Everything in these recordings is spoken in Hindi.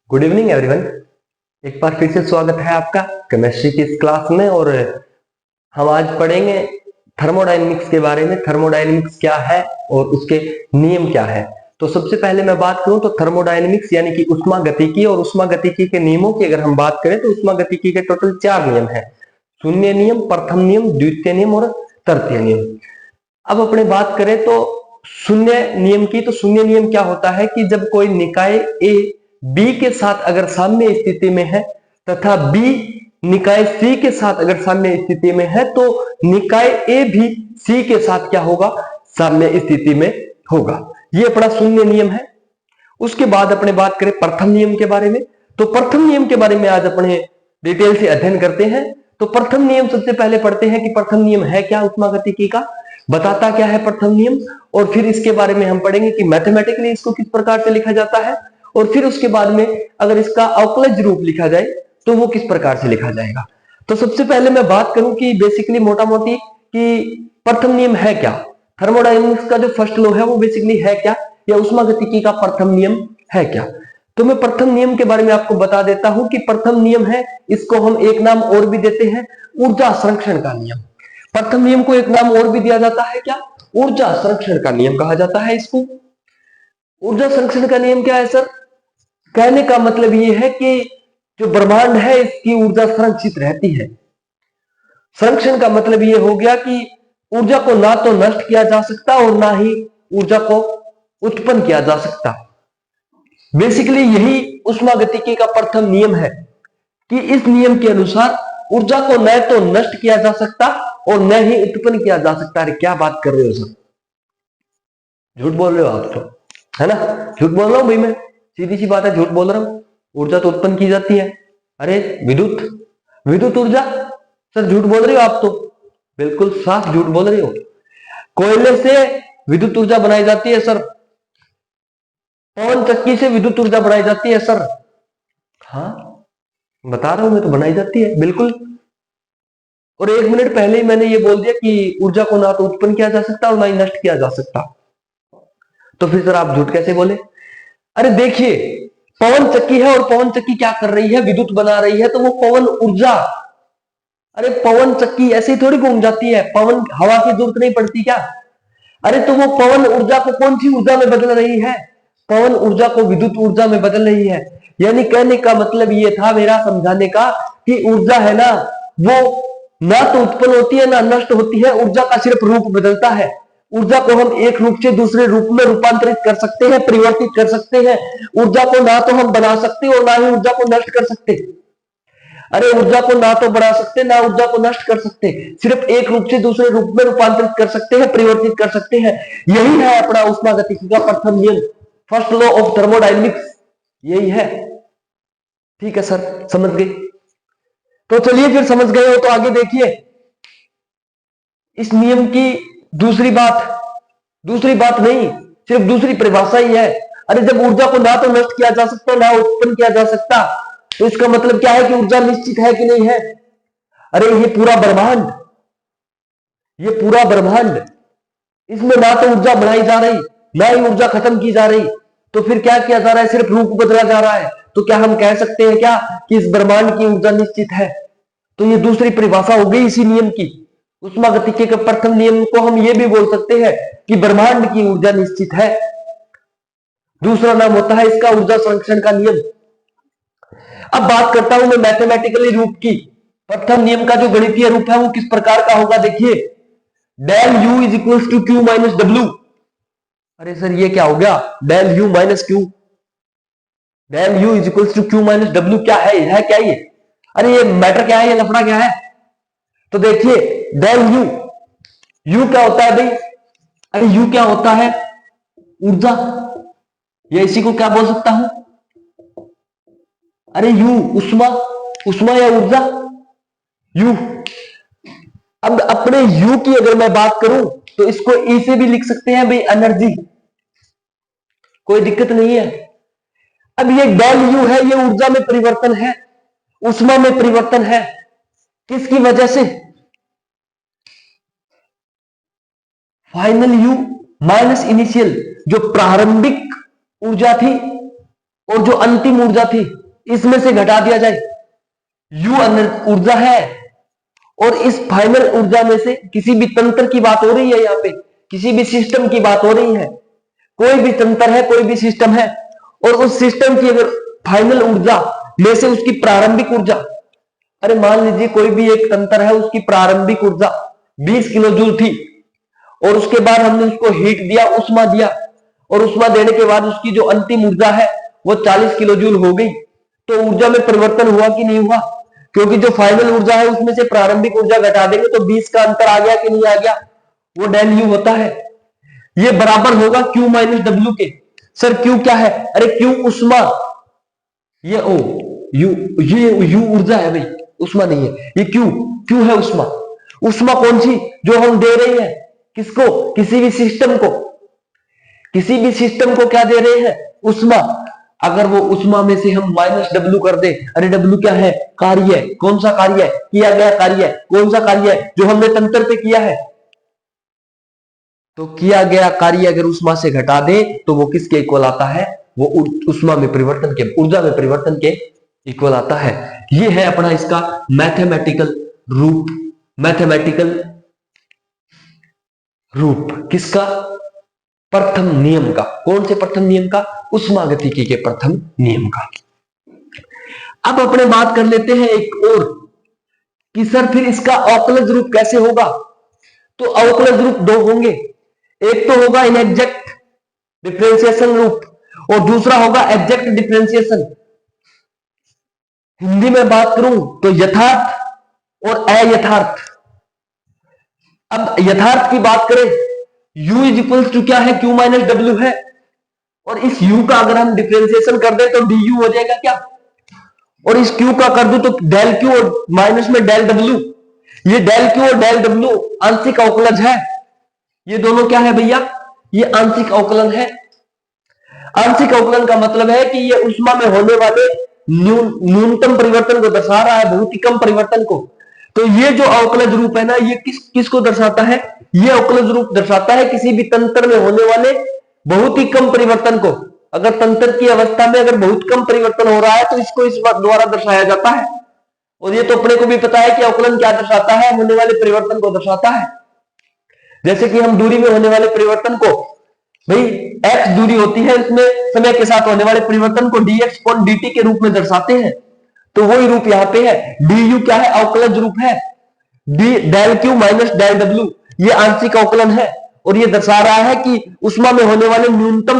Good evening everyone. एक बार फिर से स्वागत है आपका केमिस्ट्री की इस क्लास में। और हम आज पढ़ेंगे थर्मोडायनेमिक्स के बारे में। थर्मोडायनेमिक्स क्या है और उसके नियम क्या है। तो सबसे पहले मैं बात करूं तो थर्मोडायनेमिक्स यानी कि उष्मागतिकी और उष्मागतिकी के नियमों की अगर हम बात करें तो उष्मागतिकी के टोटल 4 नियम है। शून्य नियम, प्रथम नियम, द्वितीय नियम और तृतीय नियम। अब अपने बात करें तो शून्य नियम की, तो शून्य नियम क्या होता है कि जब कोई निकाय ए बी के साथ अगर साम्य स्थिति में है तथा बी निकाय सी के साथ अगर साम्य स्थिति में है तो निकाय ए भी सी के साथ क्या होगा, साम्य स्थिति में होगा। ये अपना शून्य नियम है। उसके बाद अपने बात करें प्रथम नियम के बारे में, तो प्रथम नियम के बारे में आज अपने डिटेल से अध्ययन करते हैं। तो प्रथम नियम सबसे पहले पढ़ते हैं कि प्रथम नियम है क्या, उष्मागतिकी का बताता क्या है प्रथम नियम। और फिर इसके बारे में हम पढ़ेंगे कि मैथमेटिकली इसको किस प्रकार से लिखा जाता है। और फिर उसके बाद में अगर इसका अवकलज रूप लिखा जाए तो वो किस प्रकार से लिखा जाएगा। तो सबसे पहले मैं बात करूं कि बेसिकली मोटा मोटी कि प्रथम नियम है क्या। थर्मोडायनेमिक्स का जो फर्स्ट लॉ है वो बेसिकली है क्या, या उष्मागतिकी का प्रथम नियम है क्या। तो मैं प्रथम नियम के बारे में आपको बता देता हूं कि प्रथम नियम है, इसको हम एक नाम और भी देते हैं, ऊर्जा संरक्षण का नियम। प्रथम नियम को एक नाम और भी दिया जाता है क्या, ऊर्जा संरक्षण का नियम कहा जाता है इसको। ऊर्जा संरक्षण का नियम क्या है सर, कहने का मतलब ये है कि जो ब्रह्मांड है इसकी ऊर्जा संरक्षित रहती है। संरक्षण का मतलब ये हो गया कि ऊर्जा को ना तो नष्ट किया जा सकता और ना ही ऊर्जा को उत्पन्न किया जा सकता। बेसिकली यही उष्मागतिकी का प्रथम नियम है कि इस नियम के अनुसार ऊर्जा को न तो नष्ट किया जा सकता और न ही उत्पन्न किया जा सकता। अरे क्या बात कर रहे हो सर, झूठ बोल रहे हो आप तो, है ना। झूठ बोल रहा हूं भाई, मैं सीधी सी बात है, झूठ बोल रहा हूं। ऊर्जा तो उत्पन्न की जाती है। अरे विद्युत विद्युत ऊर्जा, सर झूठ बोल रहे हो आप तो, बिल्कुल साफ झूठ बोल रहे हो। कोयले से विद्युत ऊर्जा बनाई जाती है सर, पवन चक्की से विद्युत ऊर्जा बनाई जाती है सर। हाँ बता रहा हूं मैं, तो बनाई जाती है बिल्कुल। और 1 मिनट पहले ही मैंने ये बोल दिया कि ऊर्जा को ना तो उत्पन्न किया जा सकता और ना ही नष्ट किया जा सकता। तो फिर सर आप झूठ कैसे बोले। अरे देखिए, पवन चक्की है और पवन चक्की क्या कर रही है, विद्युत बना रही है, तो वो पवन ऊर्जा, अरे पवन चक्की ऐसे ही थोड़ी घूम जाती है, पवन हवा की जरूरत नहीं पड़ती क्या। अरे तो वो पवन ऊर्जा को कौन सी ऊर्जा में बदल रही है, पवन ऊर्जा को विद्युत ऊर्जा में बदल रही है। यानी कहने का मतलब ये था मेरा समझाने का कि ऊर्जा है ना, वो ना तो उत्पन्न होती है ना नष्ट होती है, ऊर्जा का सिर्फ रूप बदलता है। ऊर्जा को हम एक रूप से दूसरे रूप में रूपांतरित कर सकते हैं, परिवर्तित कर सकते हैं। ऊर्जा को ना तो हम बना सकते और ना ही ऊर्जा को नष्ट कर सकते। अरे ऊर्जा को ना तो बढ़ा सकते ना ऊर्जा को नष्ट कर सकते, सिर्फ एक रूप से दूसरे रूप में रूपांतरित कर सकते हैं, परिवर्तित कर सकते हैं। यही है अपना उष्मागतिकी का प्रथम नियम, फर्स्ट लॉ ऑफ थर्मोडायनेमिक्स, यही है। ठीक है सर, समझ गए। तो चलिए फिर समझ गए हो तो आगे देखिए इस नियम की दूसरी बात नहीं, सिर्फ दूसरी परिभाषा ही है। अरे जब ऊर्जा को ना तो नष्ट किया जा सकता ना उत्पन्न किया जा सकता, तो इसका मतलब क्या है कि ऊर्जा निश्चित है कि नहीं है। अरे ये पूरा ब्रह्मांड, इसमें ना तो ऊर्जा बढ़ाई जा रही ना ही ऊर्जा खत्म की जा रही, तो फिर क्या किया जा रहा है, सिर्फ रूप बदला जा रहा है। तो क्या हम कह सकते हैं क्या कि इस ब्रह्मांड की ऊर्जा निश्चित है। तो ये दूसरी परिभाषा हो गई इसी नियम की। उष्मागतिकी के प्रथम नियम को हम ये भी बोल सकते हैं कि ब्रह्मांड की ऊर्जा निश्चित है। दूसरा नाम होता है इसका ऊर्जा संरक्षण का नियम। अब बात करता हूं मैं मैथमेटिकली रूप की। प्रथम नियम का जो गणितीय रूप है वो किस प्रकार का होगा, देखिए del U is equal to Q minus W. अरे सर ये क्या हो गया, del U minus Q, del U is equal to Q minus W, क्या है क्या ये। अरे ये मैटर क्या है, ये लफड़ा क्या है। तो देखिए डेल यू, यू क्या होता है भाई, अरे यू क्या होता है, ऊर्जा, या इसी को क्या बोल सकता हूं, अरे यू उष्मा या ऊर्जा, यू। अब अपने यू की अगर मैं बात करूं तो इसको ई से भी लिख सकते हैं भाई, एनर्जी, कोई दिक्कत नहीं है। अब ये डेल यू है, ये ऊर्जा में परिवर्तन है, उष्मा में परिवर्तन है, किसकी वजह से, फाइनल यू माइनस इनिशियल, जो प्रारंभिक ऊर्जा थी और जो अंतिम ऊर्जा थी इसमें से घटा दिया जाए, यू ऊर्जा है, और इस फाइनल ऊर्जा में से किसी भी तंत्र की बात हो रही है, यहाँ पे किसी भी सिस्टम की बात हो रही है, कोई भी तंत्र है, कोई भी सिस्टम है, और उस सिस्टम की अगर फाइनल ऊर्जा में से उसकी प्रारंभिक ऊर्जा, अरे मान लीजिए कोई भी एक तंत्र है, उसकी प्रारंभिक ऊर्जा 20 किलो जूल थी, और उसके बाद हमने उसको हीट दिया, उष्मा दिया, और उष्मा देने के बाद उसकी जो अंतिम ऊर्जा है वो 40 किलो जूल हो गई, तो ऊर्जा में परिवर्तन हुआ कि नहीं हुआ? क्योंकि जो फाइनल ऊर्जा है उसमें से प्रारंभिक ऊर्जा घटा देंगे तो 20 का अंतर आ गया कि नहीं आ गया? वो डेल यू होता है। ये बराबर होगा Q माइनस डब्ल्यू के। सर Q क्या है? अरे Q उष्मा, ये ओ यू, ये यू ऊर्जा है भाई, उष्मा नहीं है, ये Q है उष्मा। उष्मा कौन सी? जो हम दे रहे हैं किसको? किसी भी सिस्टम को, किसी भी सिस्टम को क्या दे रहे हैं? उष्मा। अगर वो उष्मा में से हम माइनस डब्ल्यू कर दे, अरे डब्ल्यू क्या है? कार्य है। कौन सा कार्य है? किया गया कार्य है। कौन सा कार्य है? जो हमने तंत्र पे किया है। तो किया गया कार्य अगर उष्मा से घटा दे तो वो किसके इक्वल आता है? वो उष्मा में परिवर्तन के, ऊर्जा में परिवर्तन के इक्वल आता है। ये है अपना इसका मैथमेटिकल रूप, मैथमेटिकल रूप किसका? प्रथम नियम का। कौन से प्रथम नियम का? उष्मागतिकी के प्रथम नियम का। अब अपने बात कर लेते हैं एक और कि सर फिर इसका अवकलज रूप कैसे होगा? तो अवकलज रूप दो होंगे, एक तो होगा इनएग्जैक्ट डिफरेंशिएशन रूप और दूसरा होगा एग्जैक्ट डिफरेंशिएशन। हिंदी में बात करूं तो यथार्थ और अयथार्थ। अब यथार्थ की बात करें, u इज इक्वल्स टू क्या है? Q माइनस डब्ल्यू है, और इस u का अगर हम डिफरेंशिएशन कर दें तो du हो जाएगा क्या? और इस q का कर दूं तो डेल q और माइनस में डेल w। ये डेल q और डेल w आंशिक अवकलज है। ये दोनों क्या है भैया? ये आंशिक अवकलन है। आंशिक अवकलन का मतलब है कि ये उष्मा में होने वाले न्यूनतम परिवर्तन को दर्शा रहा है, बहुत ही कम परिवर्तन को। तो ये जो अवकलज रूप है ना, ये किसको दर्शाता है? ये अवकलज रूप दर्शाता है किसी भी तंत्र में होने वाले बहुत ही कम परिवर्तन को। अगर तंत्र की अवस्था में अगर बहुत कम परिवर्तन हो रहा है तो इसको इस द्वारा दर्शाया जाता है। और ये तो अपने को भी पता है कि अवकलन क्या दर्शाता है? होने वाले परिवर्तन को दर्शाता है। जैसे कि हम दूरी में होने वाले परिवर्तन को, भाई x दूरी होती है, इसमें समय के साथ होने वाले परिवर्तन को dx अपॉन dt के रूप में दर्शाते हैं। तो वही रूप यहाँ पे है। du क्या है? अवकलज रूप है। Del q minus del w ये आंशिक अवकलन है, और ये दर्शा रहा है कि उष्मा में होने वाले न्यूनतम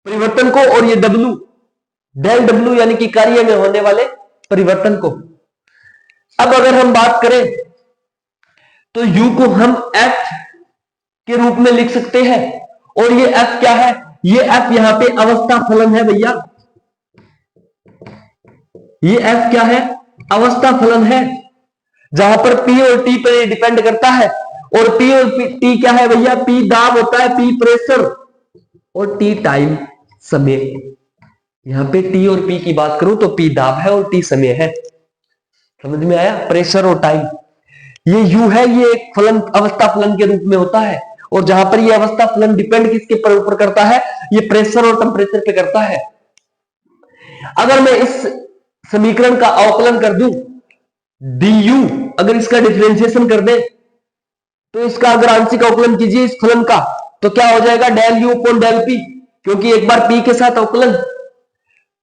परिवर्तन को, और ये w डेल w यानी कि कार्य में होने वाले परिवर्तन को। अब अगर हम बात करें तो u को हम f के रूप में लिख सकते हैं, और ये f क्या है? ये f यहां पे अवस्था फलन है भैया। ये f क्या है? अवस्था फलन है, जहां पर p और t पर डिपेंड करता है। और p और t क्या है भैया? p दाब होता है, p प्रेशर, और t टाइम समय। यहां पे t और p की बात करूं तो p दाब है और t समय है। समझ में आया? प्रेशर और टाइम। ये u है, ये एक फलन अवस्था फलन के रूप में होता है, और जहां पर ये अवस्था फलन डिपेंड किसके ऊपर करता है? ये प्रेशर और टेम्परेचर पे करता है। अगर मैं इस समीकरण का अवकलन कर दूं du, अगर इसका डिफरेंशिएशन कर दे तो इसका अगर आंशिक अवकलन कीजिए इस फलन का, तो क्या हो जाएगा? Del u upon del p, क्योंकि एक बार p के साथ अवकलन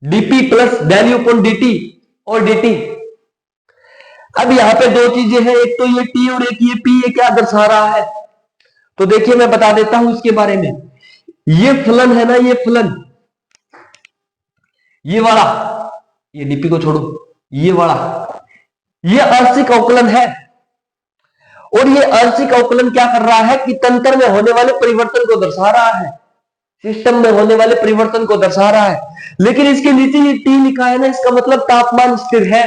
dp plus del u upon dt और dt। अब यहां पे दो चीजें हैं, एक तो ये t और एक ये p, ये क्या दर्शा रहा है? तो देखिए मैं बता देता हूं इसके बारे में। ये फलन है ना, ये फलन, ये वाला, ये dp को छोड़ो, ये वाला, ये आंशिक अवकलन है। और ये आंशिक अवकलन क्या कर रहा है कि तंत्र में होने वाले परिवर्तन को दर्शा रहा है, सिस्टम में होने वाले परिवर्तन को दर्शा रहा है। लेकिन इसके नीचे ये t लिखा है ना, इसका मतलब तापमान स्थिर है।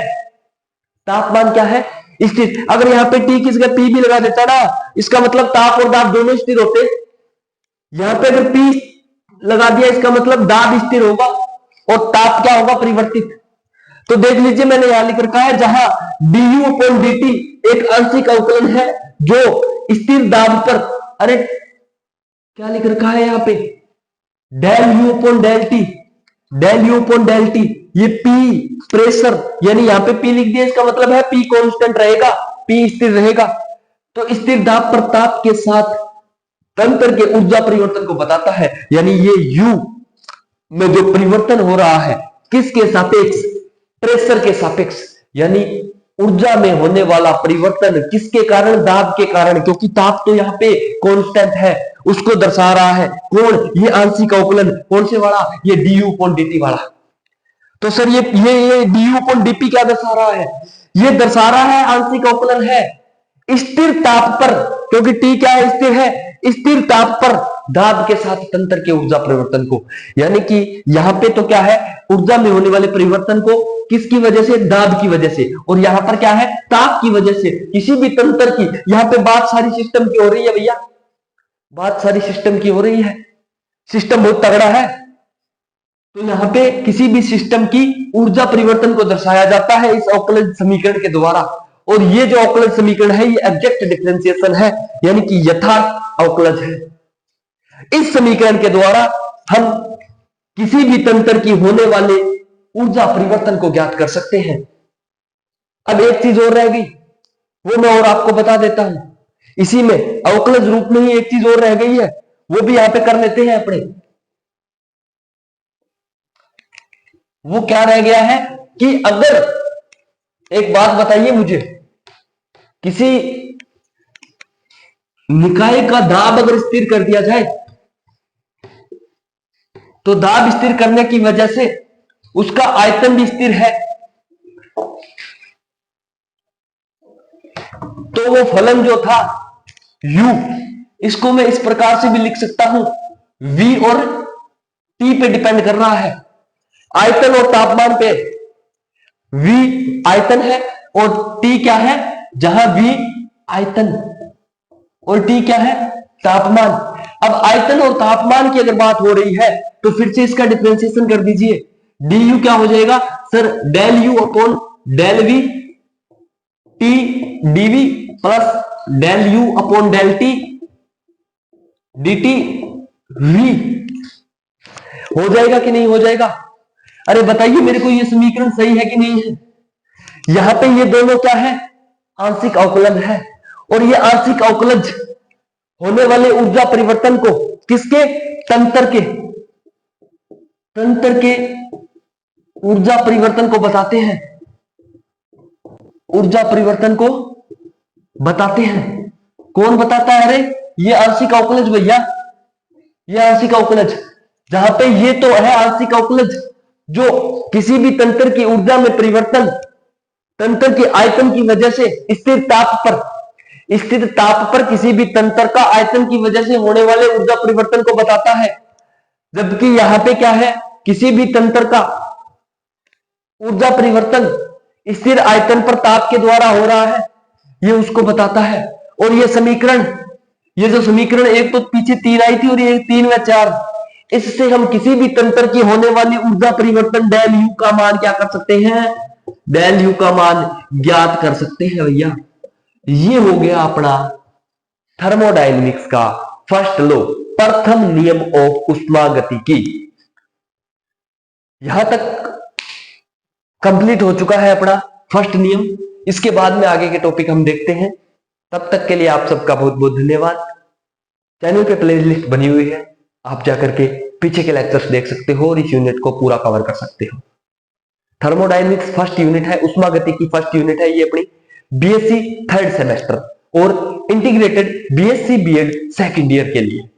तापमान क्या है? स्थिर। अगर यहाँ पे t की जगह p भी लगा देता ना, इसका मतलब ताप और दाब दोनों स्थिर होते। यहाँ पे अगर p लगा दिया, इसका मतलब दाब स्थिर होगा और ताप क्या होगा? परिवर्तित। तो देख लीजिए मैंने यहां लिख रखा है, जहां du अपॉन dt एक आंशिक अवकलन है जो स्थिर दाब पर, अरे क्या लिख रखा है यहाँ पे? Del u upon del t, del U upon del T, ये पी प्रेशर, यानी यहां पे पी लिख दिया, इसका मतलब है पी कांस्टेंट रहेगा, पी स्थिर रहेगा। तो स्थिर दाब पर ताप के साथ तंत्र के ऊर्जा परिवर्तन को बताता है, यानी ये यू में जो परिवर्तन हो रहा है किसके सापेक्ष, प्रेशर के सापेक्ष, यानी ऊर्जा में होने वाला परिवर्तन किसके कारण, दाब के कारण, क्योंकि ताप तो यहाँ पे कांस्टेंट है, उसको दर्शा रहा है कौन, ये आंशिक अवकलन, कौन से वाला, ये डी upon dt वाला। तो सर ये डी upon dp क्या दर्शा रहा है, ये दर्शा रहा है आंशिक अवकलन है स्थिर ताप पर, क्योंकि टी क्या है, स्थिर है, स्थिर ताप पर दाब के साथ तंत्र के ऊर्जा परिवर्तन को, यानी कि यहां पे तो क्या है, ऊर्जा में होने वाले परिवर्तन को किसकी वजह से, दाब की वजह से, और यहां पर क्या है, ताप की वजह से, किसी भी तंत्र की, यहां पे बात सारी सिस्टम की हो रही है भैया, बात सारी सिस्टम की हो रही है, सिस्टम बहुत तगड़ा है। तो यहां पे किसी भी सिस्टम की ऊर्जा परिवर्तन को दर्शाया जाता है इस अवकलन समीकरण के द्वारा, और ये जो अवकलन समीकरण है ये एग्जैक्ट डिफरेंशिएशन है, यानी कि यथार्थ अवकलज है। इस समीकरण के द्वारा हम किसी भी तंत्र की होने वाले ऊर्जा परिवर्तन को ज्ञात कर सकते हैं। अब एक चीज और रह गई, वो मैं और आपको बता देता हूं, इसी में अवकलज रूप में ही एक चीज और रह गई है, वो भी यहां पे कर लेते हैं अपने। वो क्या रह गया है कि अगर, एक बात बताइए मुझे, किसी निकाय का दाब अगर स्थिर कर दिया जाए, तो दाब स्थिर करने की वजह से उसका आयतन भी स्थिर है, तो वो फलन जो था u, इसको मैं इस प्रकार से भी लिख सकता हूं, v और t पे डिपेंड कर रहा है, आयतन और तापमान पे। v आयतन है और t क्या है, जहां v आयतन और t क्या है, तापमान। अब आयतन और तापमान की अगर बात हो रही है तो फिर से इसका डिफरेंशिएशन कर दीजिए, du क्या हो जाएगा sir, del u upon del v t dv plus del u upon del t dt v, हो जाएगा कि नहीं हो जाएगा? अरे बताइए मेरे को, ये समीकरण सही है कि नहीं है? यहां पे ये दोनों क्या है, आंशिक अवकलन है, और ये आंशिक अवकलज होने वाले ऊर्जा परिवर्तन को किसके, तंत्र के ऊर्जा परिवर्तन को बताते हैं, ऊर्जा परिवर्तन को बताते हैं। कौन बताता है? अरे ये आंशिक अवकलज भैया, ये आंशिक अवकलज, जहां पे ये तो है आंशिक अवकलज जो किसी भी तंत्र की ऊर्जा में परिवर्तन तंत्र के आयतन की वजह से स्थिर ताप पर किसी भी तंत्र का आयतन की वजह से होने वाले ऊर्जा परिवर्तन को बताता है, जबकि यहां पे क्या है, किसी भी तंत्र का ऊर्जा परिवर्तन स्थिर आयतन पर ताप के द्वारा हो रहा है, ये उसको बताता है। और ये समीकरण, ये जो समीकरण, एक तो पीछे 3 आई थी और ये 3 व 4, इससे हम किसी भी तंत्र की होने वाली ऊर्जा परिवर्तन डेल यू का मान क्या कर सकते हैं, डेल यू का मान ज्ञात कर सकते हैं भैया। ये हो गया अपना थर्मोडायनेमिक्स का फर्स्ट लॉ, प्रथम नियम ऑफ ऊष्मागतिकी। यहां तक कंप्लीट हो चुका है अपना फर्स्ट नियम। इसके बाद में आगे के टॉपिक हम देखते हैं। तब तक के लिए आप सबका बहुत बहुत धन्यवाद। चैनल पे प्लेलिस्ट बनी हुई है, आप जाकर के पीछे के लेक्चर्स देख सकते हो और इस यूनिट को पूरा कवर कर सकते हो। थर्मोडायनेमिक्स फर्स्ट यूनिट है, ऊष्मागतिकी फर्स्ट यूनिट है, ये अपनी बीएससी थर्ड सेमेस्टर और integrated BSc BEd second year के लिए।